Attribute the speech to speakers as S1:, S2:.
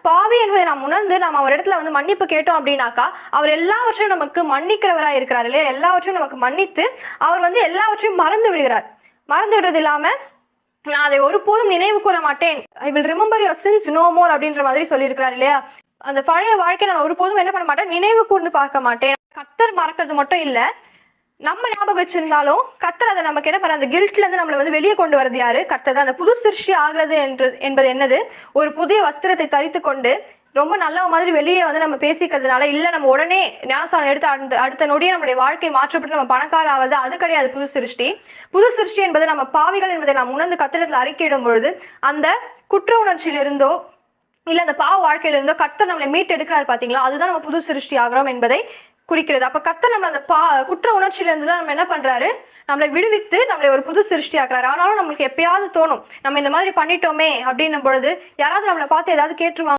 S1: பாவி என்பதை நாம் உணர்ந்து நாம் அவர் இடத்துல வந்து மன்னிப்பு கேட்டோம் அப்படின்னாக்கா அவர் எல்லாவற்றையும் நமக்கு மன்னிக்கிறவராய் இருக்கிறார் இல்லையா? எல்லாவற்றையும் நமக்கு மன்னித்து அவர் வந்து எல்லாவற்றையும் மறந்து விடுகிறார். மறந்து விடுறது இல்லாம நான் அதை ஒருபோதும் நினைவு கூற மாட்டேன், I will remember your sins no more அப்படின்ற மாதிரி சொல்லியிருக்கிறார் இல்லையா? அந்த பழைய வாழ்க்கை நான் ஒருபோதும் என்ன பண்ண மாட்டேன், நினைவு கூர்ந்து பார்க்க மாட்டேன். கர்த்தர் மறக்கிறது மட்டும் இல்ல, நம்ம ஞாபகம் வச்சிருந்தாலும் கர்த்தர் அதை நமக்கு என்ன பண்ண, அந்த கில்ட்ல இருந்து நம்மளை வந்து வெளியே கொண்டு வரது யாரு? கர்த்தர் தான். அந்த புது சிருஷ்டி ஆகிறது என்பது என்னது? ஒரு புதிய வஸ்திரத்தை தரித்து கொண்டு ரொம்ப நல்ல மாதிரி வெளியே வந்து நம்ம பேசிக்கிறதுனால இல்ல நம்ம உடனே ஞானஸ்தானம் எடுத்து அடுத்த நொடியே நம்மளுடைய வாழ்க்கை மாற்றப்பட்டு நம்ம பணக்கார ஆவது, அது கிடையாது புது சிருஷ்டி. புது சிருஷ்டி என்பது நம்ம பாவிகள் என்பதை நாம் உணர்ந்து கர்த்தரிடத்தில் அறிக்கையிடும் பொழுது அந்த குற்ற உணர்ச்சியிலிருந்தோ இல்ல அந்த பாவ வாழ்க்கையில இருந்தோ கர்த்தர் நம்மளை மீட்டு எடுக்கிறாரு பாத்தீங்களா? அதுதான் நம்ம புது சிருஷ்டி ஆகிறோம் என்பதை குறிக்கிறது. அப்ப கர்த்தர் நம்ம அந்த குற்ற உணர்ச்சியில இருந்து தான் நம்ம என்ன பண்றாரு, நம்மளை விடுவித்து நம்மளை ஒரு புது சிருஷ்டி ஆக்குறாரு. ஆனாலும் நம்மளுக்கு எப்பயாவது தோணும் நம்ம இந்த மாதிரி பண்ணிட்டோமே அப்படின்னும் பொழுது யாராவது நம்மளை பார்த்து ஏதாவது கேட்டுருவாங்க.